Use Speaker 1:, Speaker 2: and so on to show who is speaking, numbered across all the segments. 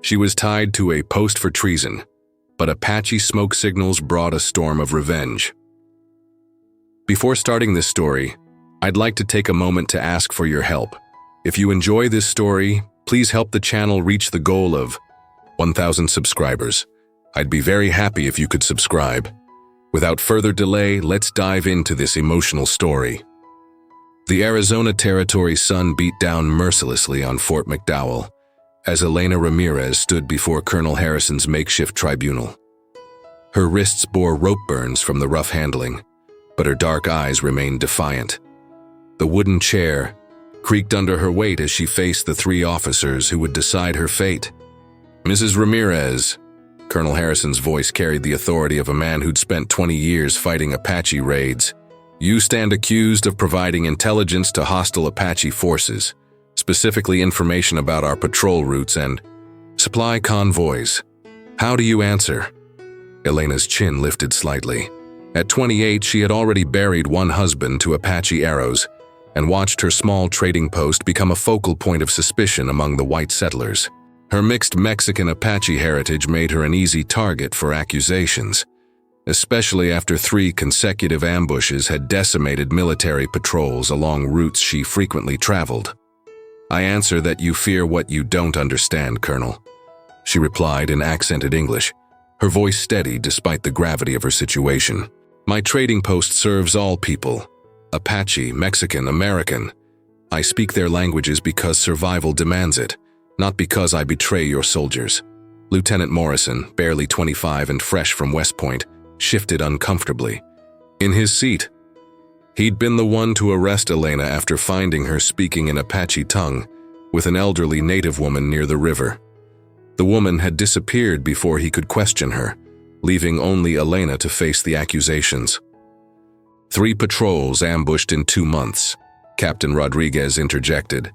Speaker 1: She was tied to a post for treason, but Apache smoke signals brought a storm of revenge. Before starting this story, I'd like to take a moment to ask for your help. If you enjoy this story, please help the channel reach the goal of 1,000 subscribers. I'd be very happy if you could subscribe. Without further delay, let's dive into this emotional story. The Arizona Territory's sun beat down mercilessly on Fort McDowell as Elena Ramirez stood before Colonel Harrison's makeshift tribunal. Her wrists bore rope burns from the rough handling, but her dark eyes remained defiant. The wooden chair creaked under her weight as she faced the three officers who would decide her fate. "Mrs. Ramirez," Colonel Harrison's voice carried the authority of a man who'd spent 20 years fighting Apache raids. "You stand accused of providing intelligence to hostile Apache forces, specifically information about our patrol routes and supply convoys. How do you answer?" Elena's chin lifted slightly. At 28, she had already buried one husband to Apache arrows and watched her small trading post become a focal point of suspicion among the white settlers. Her mixed Mexican-Apache heritage made her an easy target for accusations, especially after 3 consecutive ambushes had decimated military patrols along routes she frequently traveled. "I answer that you fear what you don't understand, Colonel," she replied in accented English, her voice steady despite the gravity of her situation. "My trading post serves all people, Apache, Mexican, American. I speak their languages because survival demands it, not because I betray your soldiers." Lieutenant Morrison, barely 25 and fresh from West Point, shifted uncomfortably. In his seat, he'd been the one to arrest Elena after finding her speaking in Apache tongue with an elderly native woman near the river. The woman had disappeared before he could question her, leaving only Elena to face the accusations. 3 patrols ambushed in 2 months, Captain Rodriguez interjected,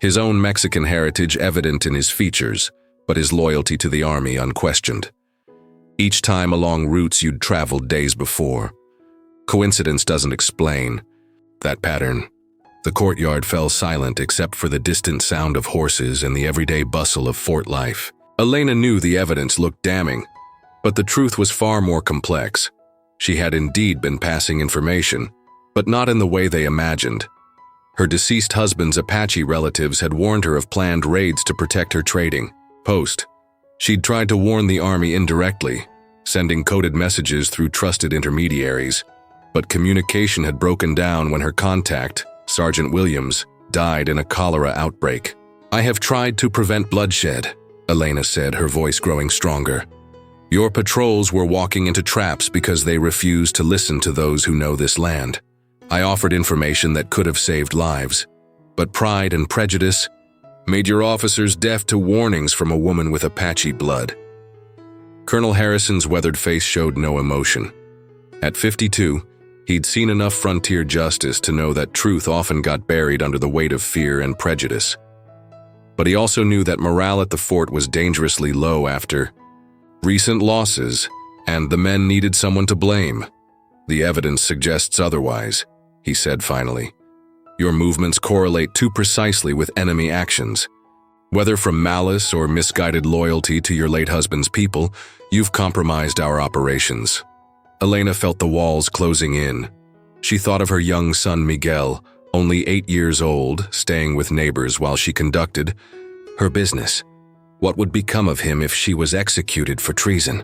Speaker 1: his own Mexican heritage evident in his features, but his loyalty to the army unquestioned. Each time along routes you'd traveled days before. Coincidence doesn't explain that pattern. The courtyard fell silent except for the distant sound of horses and the everyday bustle of fort life. Elena knew the evidence looked damning, but the truth was far more complex. She had indeed been passing information, but not in the way they imagined. Her deceased husband's Apache relatives had warned her of planned raids to protect her trading post. She'd tried to warn the army indirectly, sending coded messages through trusted intermediaries, but communication had broken down when her contact, Sergeant Williams, died in a cholera outbreak. "I have tried to prevent bloodshed," Elena said, her voice growing stronger. "Your patrols were walking into traps because they refused to listen to those who know this land. I offered information that could have saved lives, but pride and prejudice made your officers deaf to warnings from a woman with Apache blood." Colonel Harrison's weathered face showed no emotion. At 52, he'd seen enough frontier justice to know that truth often got buried under the weight of fear and prejudice. But he also knew that morale at the fort was dangerously low after recent losses, and the men needed someone to blame. "The evidence suggests otherwise," he said finally. "Your movements correlate too precisely with enemy actions. Whether from malice or misguided loyalty to your late husband's people, you've compromised our operations." Elena felt the walls closing in. She thought of her young son Miguel, only 8 years old, staying with neighbors while she conducted her business. What would become of him if she was executed for treason?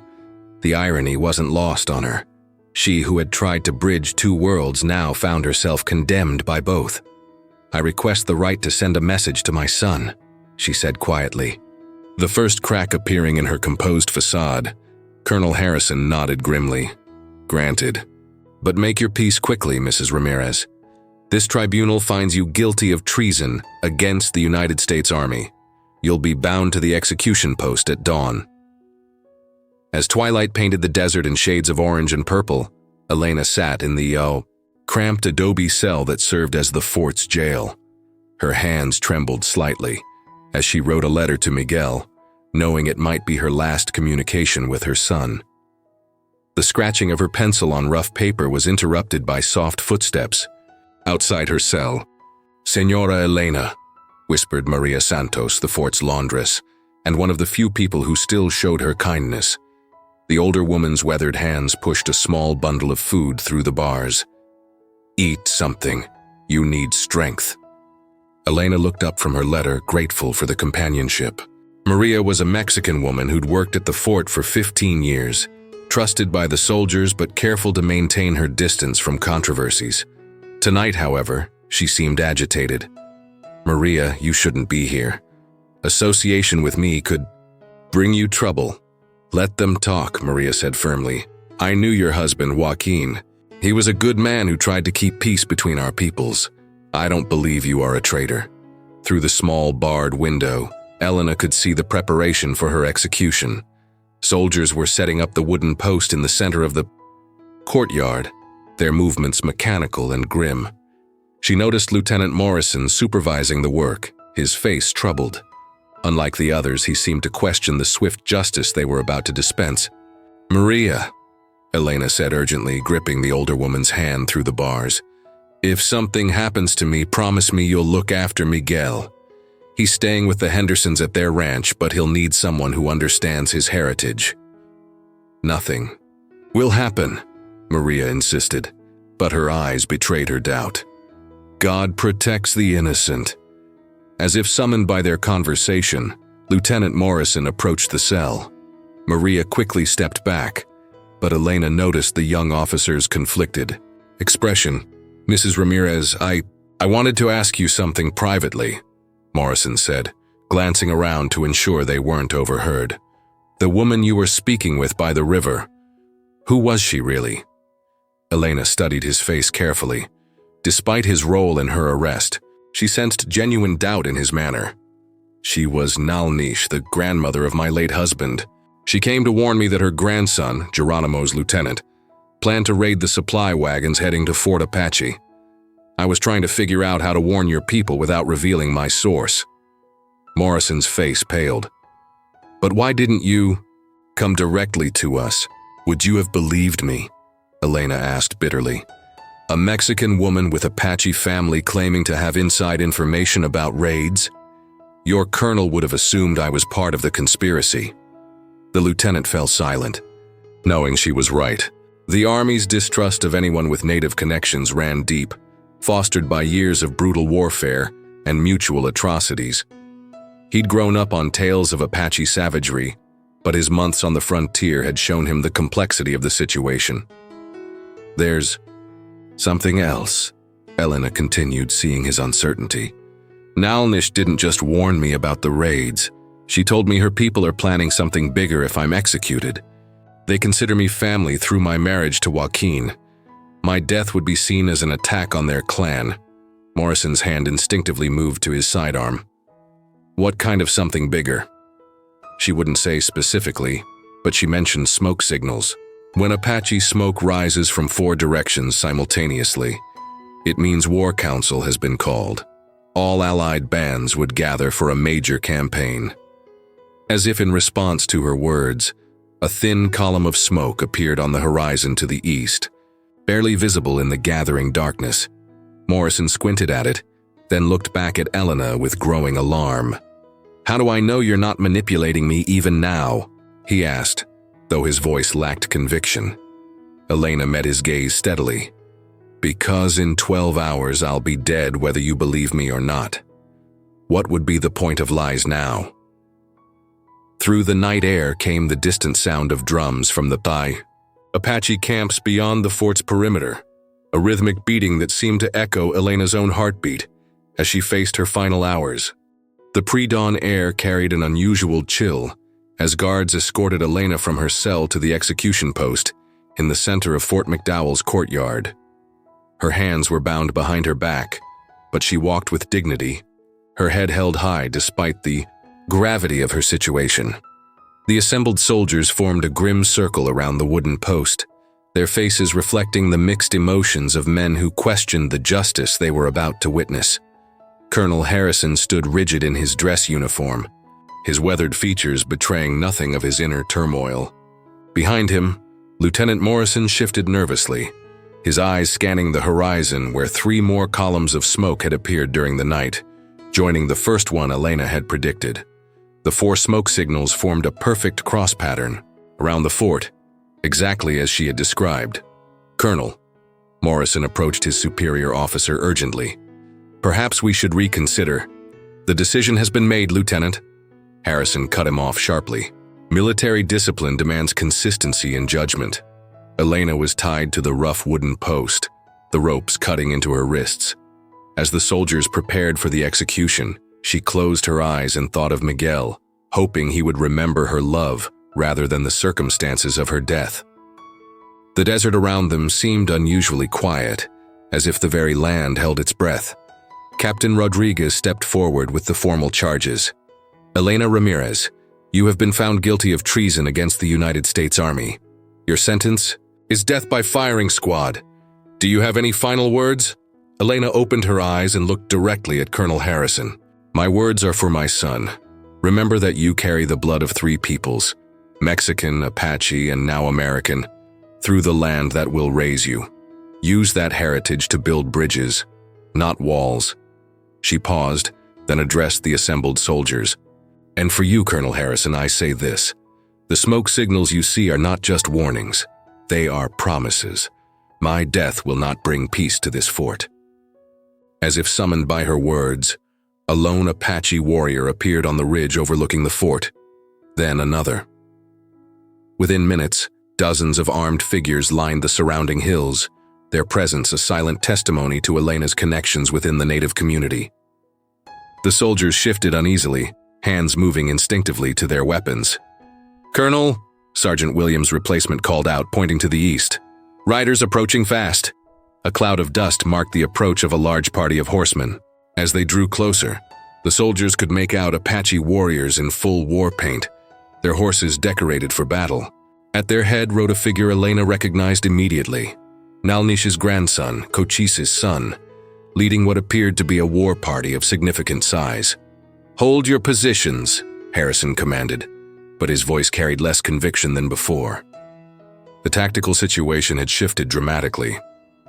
Speaker 1: The irony wasn't lost on her. She who had tried to bridge 2 worlds now found herself condemned by both. "I request the right to send a message to my son," she said quietly. The first crack appearing in her composed facade, Colonel Harrison nodded grimly. "Granted. But make your peace quickly, Mrs. Ramirez. This tribunal finds you guilty of treason against the United States Army. You'll be bound to the execution post at dawn." As twilight painted the desert in shades of orange and purple, Elena sat in the cramped adobe cell that served as the fort's jail. Her hands trembled slightly as she wrote a letter to Miguel, knowing it might be her last communication with her son. The scratching of her pencil on rough paper was interrupted by soft footsteps outside her cell. "Señora Elena," whispered Maria Santos, the fort's laundress, and one of the few people who still showed her kindness. The older woman's weathered hands pushed a small bundle of food through the bars. "Eat something. You need strength." Elena looked up from her letter, grateful for the companionship. Maria was a Mexican woman who'd worked at the fort for 15 years, trusted by the soldiers but careful to maintain her distance from controversies. Tonight, however, she seemed agitated. "Maria, you shouldn't be here. Association with me could bring you trouble." "Let them talk," Maria said firmly. "I knew your husband, Joaquin. He was a good man who tried to keep peace between our peoples. I don't believe you are a traitor." Through the small barred window, Elena could see the preparation for her execution. Soldiers were setting up the wooden post in the center of the courtyard, their movements mechanical and grim. She noticed Lieutenant Morrison supervising the work, his face troubled. Unlike the others, he seemed to question the swift justice they were about to dispense. "Maria," Elena said urgently, gripping the older woman's hand through the bars. "If something happens to me, promise me you'll look after Miguel. He's staying with the Hendersons at their ranch, but he'll need someone who understands his heritage." "Nothing will happen," Maria insisted, but her eyes betrayed her doubt. "God protects the innocent." As if summoned by their conversation, Lieutenant Morrison approached the cell. Maria quickly stepped back, but Elena noticed the young officer's conflicted expression. "Mrs. Ramirez, I wanted to ask you something privately," Morrison said, glancing around to ensure they weren't overheard. "The woman you were speaking with by the river, who was she really?" Elena studied his face carefully. Despite his role in her arrest, she sensed genuine doubt in his manner. "She was Nalnish, the grandmother of my late husband. She came to warn me that her grandson, Geronimo's lieutenant, planned to raid the supply wagons heading to Fort Apache. I was trying to figure out how to warn your people without revealing my source." Morrison's face paled. "But why didn't you come directly to us? Would you have believed me?" Elena asked bitterly. "A Mexican woman with Apache family claiming to have inside information about raids? Your colonel would have assumed I was part of the conspiracy." The lieutenant fell silent, knowing she was right. The Army's distrust of anyone with native connections ran deep, fostered by years of brutal warfare and mutual atrocities. He'd grown up on tales of Apache savagery, but his months on the frontier had shown him the complexity of the situation. "There's something else," Elena continued, seeing his uncertainty. "Nalnish didn't just warn me about the raids. She told me her people are planning something bigger if I'm executed. They consider me family through my marriage to Joaquin. My death would be seen as an attack on their clan." Morrison's hand instinctively moved to his sidearm. "What kind of something bigger?" She wouldn't say specifically, but she mentioned smoke signals. When Apache smoke rises from 4 directions simultaneously, it means war council has been called. All allied bands would gather for a major campaign. As if in response to her words, a thin column of smoke appeared on the horizon to the east, barely visible in the gathering darkness. Morrison squinted at it, then looked back at Elena with growing alarm. "How do I know you're not manipulating me even now?" he asked, though his voice lacked conviction. Elena met his gaze steadily. "Because in 12 hours I'll be dead whether you believe me or not. What would be the point of lies now?" Through the night air came the distant sound of drums from the Apache camps beyond the fort's perimeter, a rhythmic beating that seemed to echo Elena's own heartbeat as she faced her final hours. The pre-dawn air carried an unusual chill as guards escorted Elena from her cell to the execution post in the center of Fort McDowell's courtyard. Her hands were bound behind her back, but she walked with dignity, her head held high despite the gravity of her situation. The assembled soldiers formed a grim circle around the wooden post, their faces reflecting the mixed emotions of men who questioned the justice they were about to witness. Colonel Harrison stood rigid in his dress uniform, his weathered features betraying nothing of his inner turmoil. Behind him, Lieutenant Morrison shifted nervously, his eyes scanning the horizon where 3 more columns of smoke had appeared during the night, joining the first one Elena had predicted. The 4 smoke signals formed a perfect cross pattern around the fort, exactly as she had described. "Colonel," Morrison approached his superior officer urgently. "Perhaps we should reconsider." "The decision has been made, Lieutenant." Harrison cut him off sharply. "Military discipline demands consistency in judgment." Elena was tied to the rough wooden post, the ropes cutting into her wrists. As the soldiers prepared for the execution, she closed her eyes and thought of Miguel, hoping he would remember her love rather than the circumstances of her death. The desert around them seemed unusually quiet, as if the very land held its breath. Captain Rodriguez stepped forward with the formal charges. "Elena Ramirez, you have been found guilty of treason against the United States Army. Your sentence is death by firing squad. Do you have any final words?" Elena opened her eyes and looked directly at Colonel Harrison. "My words are for my son. Remember that you carry the blood of 3 peoples, Mexican, Apache, and now American, through the land that will raise you. Use that heritage to build bridges, not walls." She paused, then addressed the assembled soldiers. "And for you, Colonel Harrison, I say this. The smoke signals you see are not just warnings. They are promises. My death will not bring peace to this fort." As if summoned by her words, a lone Apache warrior appeared on the ridge overlooking the fort. Then another. Within minutes, dozens of armed figures lined the surrounding hills, their presence a silent testimony to Elena's connections within the native community. The soldiers shifted uneasily, hands moving instinctively to their weapons. "Colonel," Sergeant Williams' replacement called out, pointing to the east. "Riders approaching fast." A cloud of dust marked the approach of a large party of horsemen. As they drew closer, the soldiers could make out Apache warriors in full war paint, their horses decorated for battle. At their head rode a figure Elena recognized immediately, Nalnish's grandson, Cochise's son, leading what appeared to be a war party of significant size. "Hold your positions," Harrison commanded, but his voice carried less conviction than before. The tactical situation had shifted dramatically.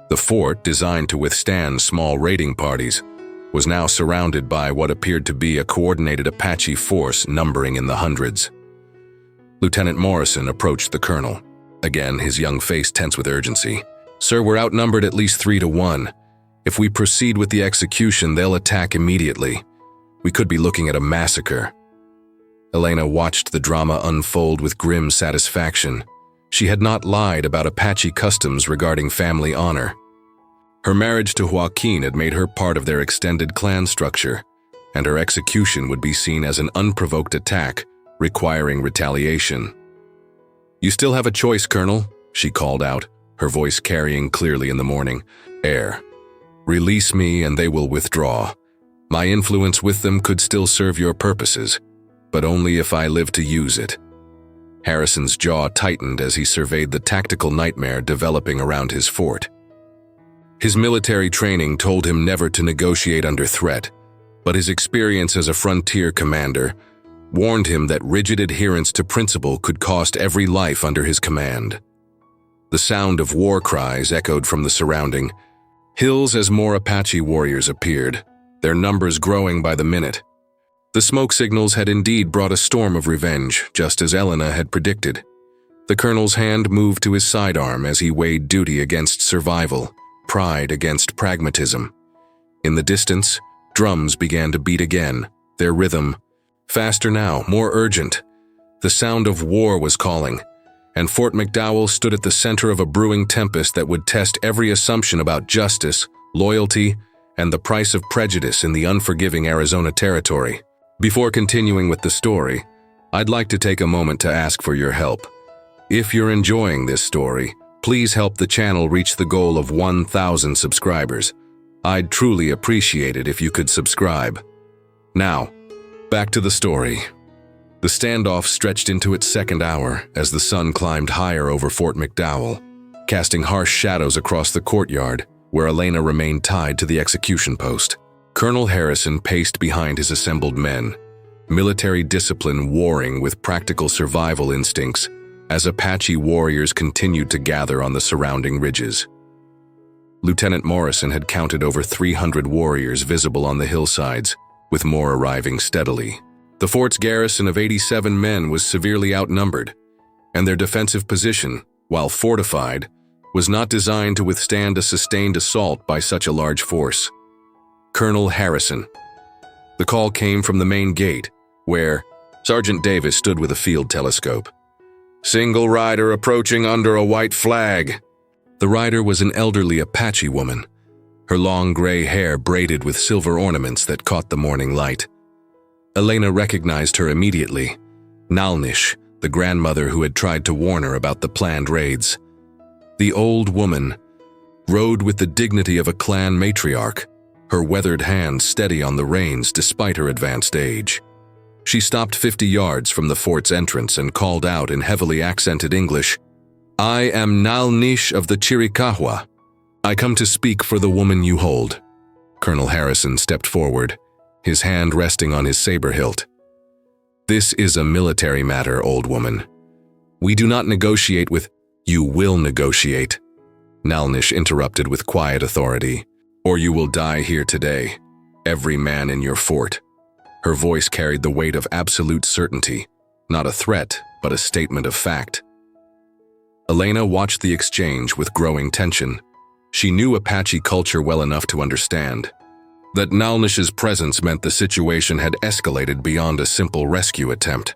Speaker 1: The fort, designed to withstand small raiding parties, was now surrounded by what appeared to be a coordinated Apache force numbering in the hundreds. Lieutenant Morrison approached the colonel. Again, his young face tense with urgency. "Sir, we're outnumbered at least 3-1. If we proceed with the execution, they'll attack immediately. We could be looking at a massacre." Elena watched the drama unfold with grim satisfaction. She had not lied about Apache customs regarding family honor. Her marriage to Joaquin had made her part of their extended clan structure, and her execution would be seen as an unprovoked attack, requiring retaliation. "You still have a choice, Colonel," she called out, her voice carrying clearly in the morning air. "Release me and they will withdraw. My influence with them could still serve your purposes, but only if I live to use it." Harrison's jaw tightened as he surveyed the tactical nightmare developing around his fort. His military training told him never to negotiate under threat, but his experience as a frontier commander warned him that rigid adherence to principle could cost every life under his command. The sound of war cries echoed from the surrounding hills as more Apache warriors appeared, their numbers growing by the minute. The smoke signals had indeed brought a storm of revenge, just as Elena had predicted. The colonel's hand moved to his sidearm as he weighed duty against survival, pride against pragmatism. In the distance, drums began to beat again, their rhythm faster now, more urgent. The sound of war was calling, and Fort McDowell stood at the center of a brewing tempest that would test every assumption about justice, loyalty, and the price of prejudice in the unforgiving Arizona territory. Before continuing with the story, I'd like to take a moment to ask for your help. If you're enjoying this story, please help the channel reach the goal of 1,000 subscribers. I'd truly appreciate it if you could subscribe. Now, back to the story. The standoff stretched into its second hour as the sun climbed higher over Fort McDowell, casting harsh shadows across the courtyard where Elena remained tied to the execution post. Colonel Harrison paced behind his assembled men, military discipline warring with practical survival instincts as Apache warriors continued to gather on the surrounding ridges. Lieutenant Morrison had counted over 300 warriors visible on the hillsides, with more arriving steadily. The fort's garrison of 87 men was severely outnumbered, and their defensive position, while fortified, was not designed to withstand a sustained assault by such a large force. Colonel Harrison. The call came from the main gate, where Sergeant Davis stood with a field telescope. "Single rider approaching under a white flag." The rider was an elderly Apache woman, her long gray hair braided with silver ornaments that caught the morning light. Elena recognized her immediately, Nalnish, the grandmother who had tried to warn her about the planned raids. The old woman rode with the dignity of a clan matriarch, her weathered hand steady on the reins despite her advanced age. She stopped 50 yards from the fort's entrance and called out in heavily accented English, "I am Nalnish of the Chiricahua. I come to speak for the woman you hold." Colonel Harrison stepped forward, his hand resting on his saber hilt. "This is a military matter, old woman. We do not negotiate with—" "You will negotiate," Nalnish interrupted with quiet authority, "or you will die here today, every man in your fort." Her voice carried the weight of absolute certainty, not a threat, but a statement of fact. Elena watched the exchange with growing tension. She knew Apache culture well enough to understand that Nalnish's presence meant the situation had escalated beyond a simple rescue attempt.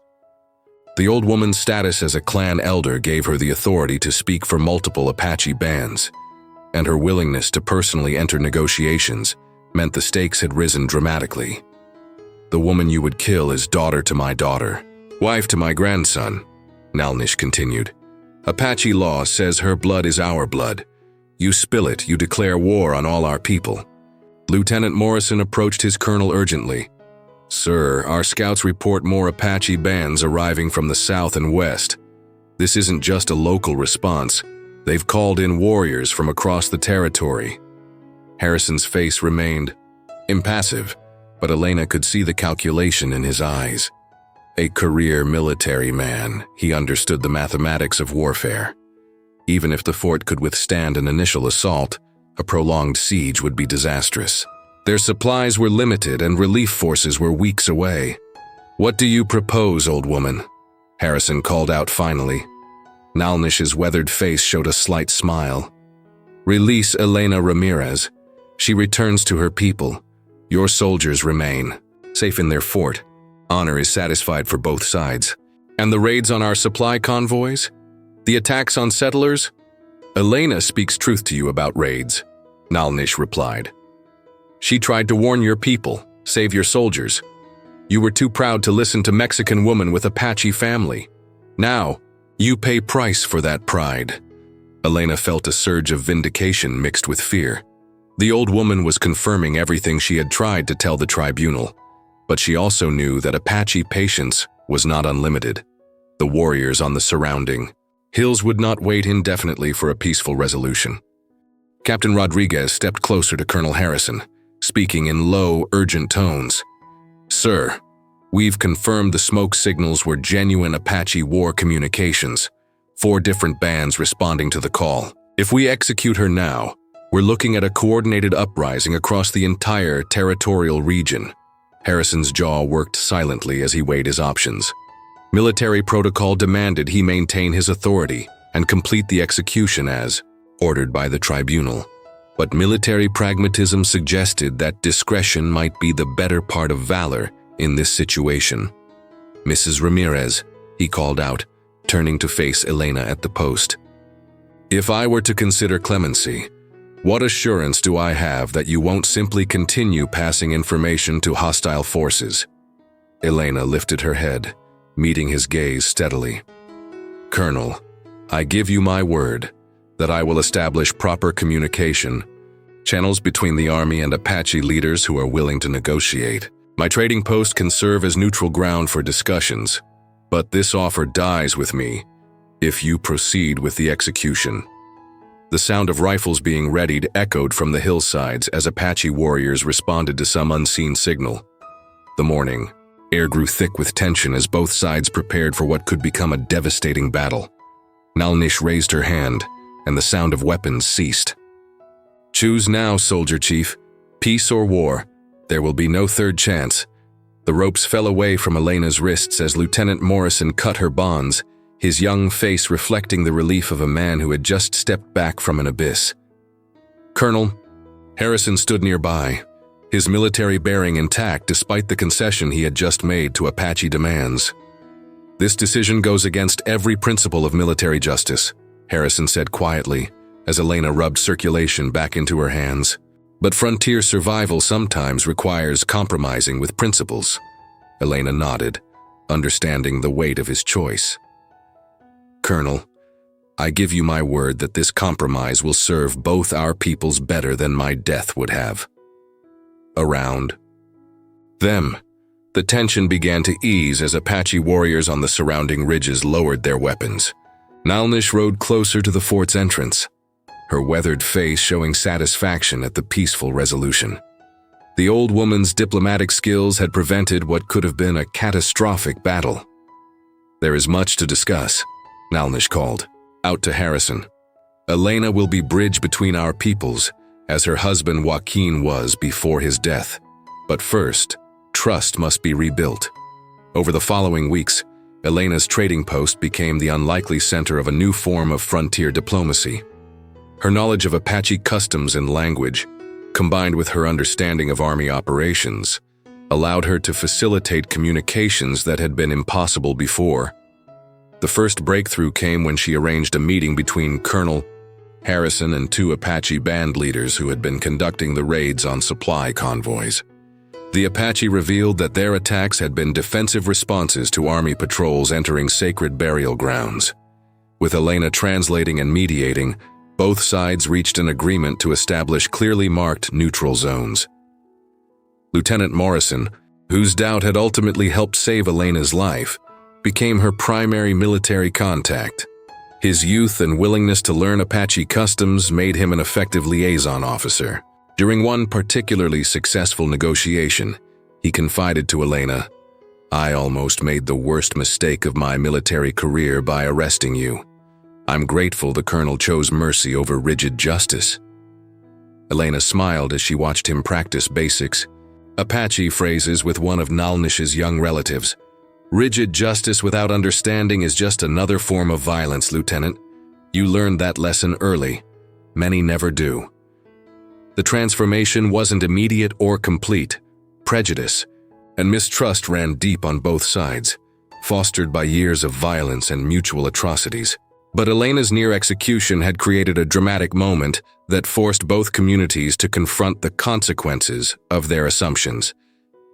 Speaker 1: The old woman's status as a clan elder gave her the authority to speak for multiple Apache bands, and her willingness to personally enter negotiations meant the stakes had risen dramatically. "The woman you would kill is daughter to my daughter, wife to my grandson," Nalnish continued. "Apache law says her blood is our blood. You spill it, you declare war on all our people." Lieutenant Morrison approached his colonel urgently. "Sir, our scouts report more Apache bands arriving from the south and west. This isn't just a local response. They've called in warriors from across the territory." Harrison's face remained impassive, but Elena could see the calculation in his eyes. A career military man, he understood the mathematics of warfare. Even if the fort could withstand an initial assault, a prolonged siege would be disastrous. Their supplies were limited and relief forces were weeks away. "What do you propose, old woman?" Harrison called out finally. Nalnish's weathered face showed a slight smile. "Release Elena Ramirez. She returns to her people. Your soldiers remain, safe in their fort. Honor is satisfied for both sides." "And the raids on our supply convoys? The attacks on settlers?" "Elena speaks truth to you about raids," Nalnish replied. "She tried to warn your people, save your soldiers. You were too proud to listen to Mexican woman with Apache family. Now, you pay price for that pride." Elena felt a surge of vindication mixed with fear. The old woman was confirming everything she had tried to tell the tribunal, but she also knew that Apache patience was not unlimited. The warriors on the surrounding hills would not wait indefinitely for a peaceful resolution. Captain Rodriguez stepped closer to Colonel Harrison, speaking in low, urgent tones. "Sir, we've confirmed the smoke signals were genuine Apache war communications, 4 different bands responding to the call. If we execute her now, we're looking at a coordinated uprising across the entire territorial region." Harrison's jaw worked silently as he weighed his options. Military protocol demanded he maintain his authority and complete the execution as ordered by the tribunal. But military pragmatism suggested that discretion might be the better part of valor in this situation. "Mrs. Ramirez," he called out, turning to face Elena at the post. "If I were to consider clemency, what assurance do I have that you won't simply continue passing information to hostile forces?" Elena lifted her head, meeting his gaze steadily. "Colonel, I give you my word that I will establish proper communication, channels between the Army and Apache leaders who are willing to negotiate. My trading post can serve as neutral ground for discussions, but this offer dies with me if you proceed with the execution." The sound of rifles being readied echoed from the hillsides as Apache warriors responded to some unseen signal. The morning air grew thick with tension as both sides prepared for what could become a devastating battle. Nalnish raised her hand, and the sound of weapons ceased. "Choose now, soldier chief. Peace or war. There will be no third chance." The ropes fell away from Elena's wrists as Lieutenant Morrison cut her bonds, his young face reflecting the relief of a man who had just stepped back from an abyss. "Colonel." Harrison stood nearby, his military bearing intact despite the concession he had just made to Apache demands. "This decision goes against every principle of military justice," Harrison said quietly, as Elena rubbed circulation back into her hands. "But frontier survival sometimes requires compromising with principles." Elena nodded, understanding the weight of his choice. "Colonel, I give you my word that this compromise will serve both our peoples better than my death would have." Around them, the tension began to ease as Apache warriors on the surrounding ridges lowered their weapons. Nalnish rode closer to the fort's entrance, her weathered face showing satisfaction at the peaceful resolution. The old woman's diplomatic skills had prevented what could have been a catastrophic battle. "There is much to discuss," Nalnish called, out to Harrison. "Elena will be bridge between our peoples, as her husband Joaquin was before his death. But first, trust must be rebuilt." Over the following weeks, Elena's trading post became the unlikely center of a new form of frontier diplomacy. Her knowledge of Apache customs and language, combined with her understanding of army operations, allowed her to facilitate communications that had been impossible before. The first breakthrough came when she arranged a meeting between Colonel Harrison and two Apache band leaders who had been conducting the raids on supply convoys. The Apache revealed that their attacks had been defensive responses to army patrols entering sacred burial grounds. With Elena translating and mediating, both sides reached an agreement to establish clearly marked neutral zones. Lieutenant Morrison, whose doubt had ultimately helped save Elena's life, became her primary military contact. His youth and willingness to learn Apache customs made him an effective liaison officer. During one particularly successful negotiation, he confided to Elena, "I almost made the worst mistake of my military career by arresting you. I'm grateful the colonel chose mercy over rigid justice." Elena smiled as she watched him practice basics Apache phrases with one of Nalnish's young relatives. "Rigid justice without understanding is just another form of violence, Lieutenant. You learned that lesson early. Many never do." The transformation wasn't immediate or complete. Prejudice and mistrust ran deep on both sides, fostered by years of violence and mutual atrocities. But Elena's near execution had created a dramatic moment that forced both communities to confront the consequences of their assumptions.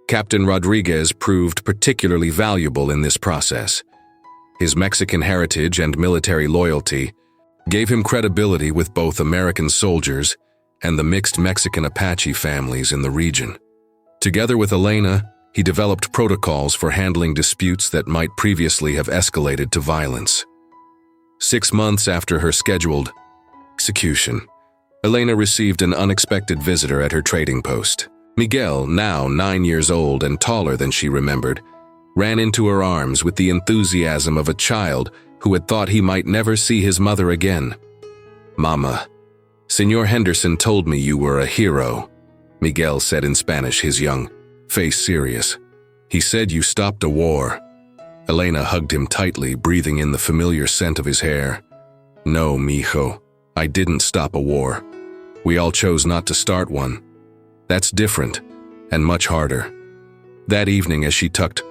Speaker 1: Captain Rodriguez proved particularly valuable in this process. His Mexican heritage and military loyalty gave him credibility with both American soldiers and the mixed Mexican Apache families in the region. Together with Elena, he developed protocols for handling disputes that might previously have escalated to violence. 6 months after her scheduled execution, Elena received an unexpected visitor at her trading post. Miguel, now 9 years old and taller than she remembered, ran into her arms with the enthusiasm of a child who had thought he might never see his mother again. "Mama, Senor Henderson told me you were a hero," Miguel said in Spanish, his young face serious. "He said you stopped a war." Elena hugged him tightly, breathing in the familiar scent of his hair. "No, mijo, I didn't stop a war. We all chose not to start one. That's different, and much harder." That evening, as she tucked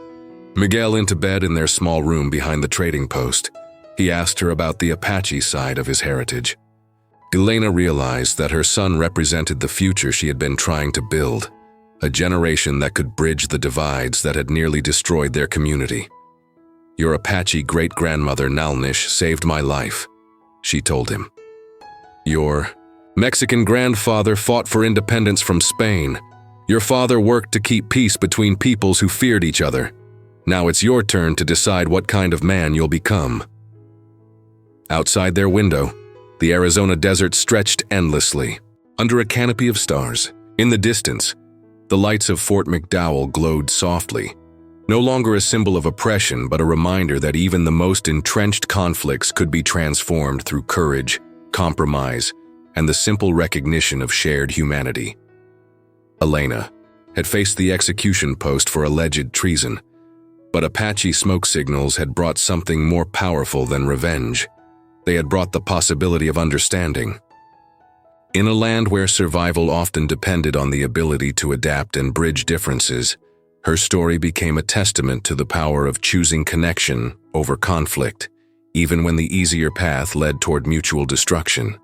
Speaker 1: Miguel into bed in their small room behind the trading post, he asked her about the Apache side of his heritage. Elena realized that her son represented the future she had been trying to build, a generation that could bridge the divides that had nearly destroyed their community. "Your Apache great-grandmother Nalnish saved my life," she told him. "Your Mexican grandfather fought for independence from Spain. Your father worked to keep peace between peoples who feared each other. Now it's your turn to decide what kind of man you'll become." Outside their window, the Arizona desert stretched endlessly, under a canopy of stars. In the distance, the lights of Fort McDowell glowed softly, no longer a symbol of oppression but a reminder that even the most entrenched conflicts could be transformed through courage, compromise, and the simple recognition of shared humanity. Elena, had faced the execution post for alleged treason, but Apache smoke signals had brought something more powerful than revenge. They had brought the possibility of understanding. In a land where survival often depended on the ability to adapt and bridge differences, her story became a testament to the power of choosing connection over conflict, even when the easier path led toward mutual destruction.